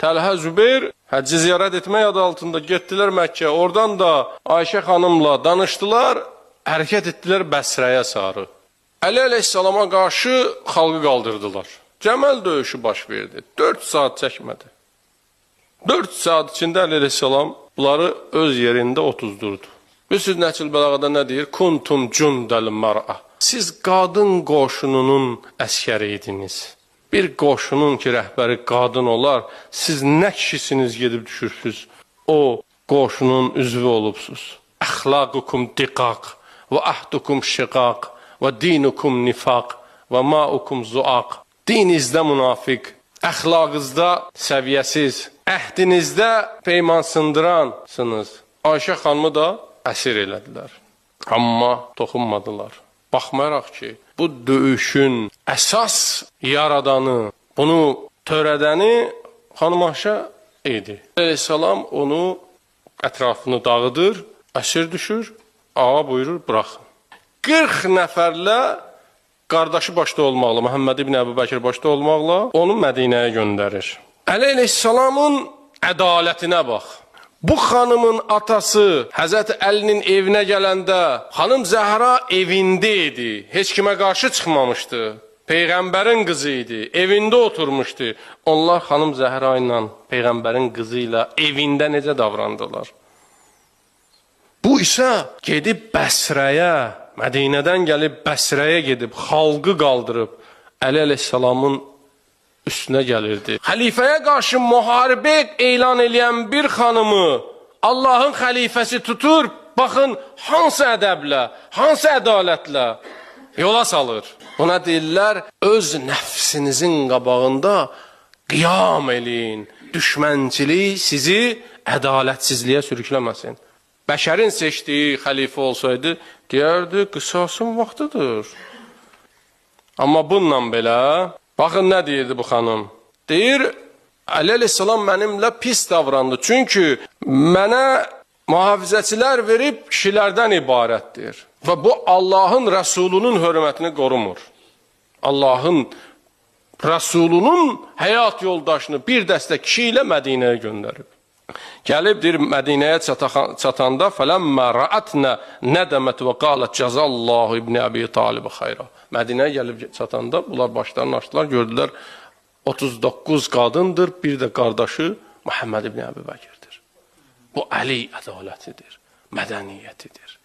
Təlhə, Zübeyir həcci ziyarət etmək adı altında getdilər Məkkə. Oradan da Ayşə xanımla danışdılar, hərəkət etdilər Bəsrəyə sarı. Əli əleyhissalama qarşı xalqı qaldırdılar. Cəməl döyüşü baş verdi. 4 saat çəkmədi. 4 saat içində Əli əleyhissalam bunları öz yerində otuzdurdu. Bilirsiniz Nəhcül Bəlağada nə deyir? Kuntum cundəl mər'a. Siz qadın qoşununun əskəri idiniz. Bir qoşunun ki, rəhbəri qadın olar, siz nə kişisiniz gedib düşürsünüz, o qoşunun üzvü olubsuz. Əxlaqukum diqaq və ahdukum şiqaq və dinukum nifaq və maukum zuaq. Dininizdə münafiq, əxlaqınızda səviyyəsiz, əhdinizdə peyman sındıransınız. Ayşə xanımı da əsir elədilər. Amma toxunmadılar. Baxmayaraq ki, bu döyüşün əsas yaradanı, bunu törədəni xanım Ayşə idi. Aleyhissalam onu ətrafını dağıdır, əsir düşür, ağa buyurur, buraxın. 40 nəfərlə qardaşı başda olmaqla, Məhəmməd ibn Əbu Bəkir başda olmaqla onu Mədinəyə göndərir. Aleyhissalamın ədalətinə bax. Bu xanımın atası Həzrət Əlinin evinə gələndə xanım Zəhra evində idi, heç kimə qarşı çıxmamışdı. Peyğəmbərin qızı idi, evində oturmuşdu. Onlar xanım Zəhra ilə Peyğəmbərin qızı ilə evində necə davrandılar? Bu isə gedib Bəsrəyə, Mədinədən gəlib Bəsrəyə gedib, xalqı qaldırıb Əli əleyhissalamın üstünə gəlirdi. Xəlifəyə qarşı müharibə elan edən bir xanımı Allahın xəlifəsi tutur, baxın hansı ədəblə, hansı ədalətlə yola salır. Buna deyirlər, öz nəfsinizin qabağında qiyam eləyin, düşmənçilik sizi ədalətsizliyə sürükləməsin. Bəşərin seçdiyi xəlifə olsaydı, deyərdi, qisasın vaxtıdır. Amma bununla belə, baxın nə deyirdi bu xanım? Deyir, Əli əleyhissalam mənimlə pis davrandı. Çünki mənə mühafizəçilər verib kişilərdən ibarətdir. Və bu Allahın Rəsulunun hörmətini qorumur. Allahın Rəsulunun həyat yoldaşını bir dəstə kişi ilə Mədinəyə göndərib. Gəlib deyir, Mədinəyə çatanda fələmmə rəətnə nədəmət və qalət cəzallahu ibn Əbi Talib xayra. Mədinəyə gəlib çatanda bunlar başlarını açdılar, gördülər 39 qadındır, bir də qardaşı Məhəmməd ibn Əbi Bəkirdir. Bu Əli ədalətidir, mədəniyyətidir.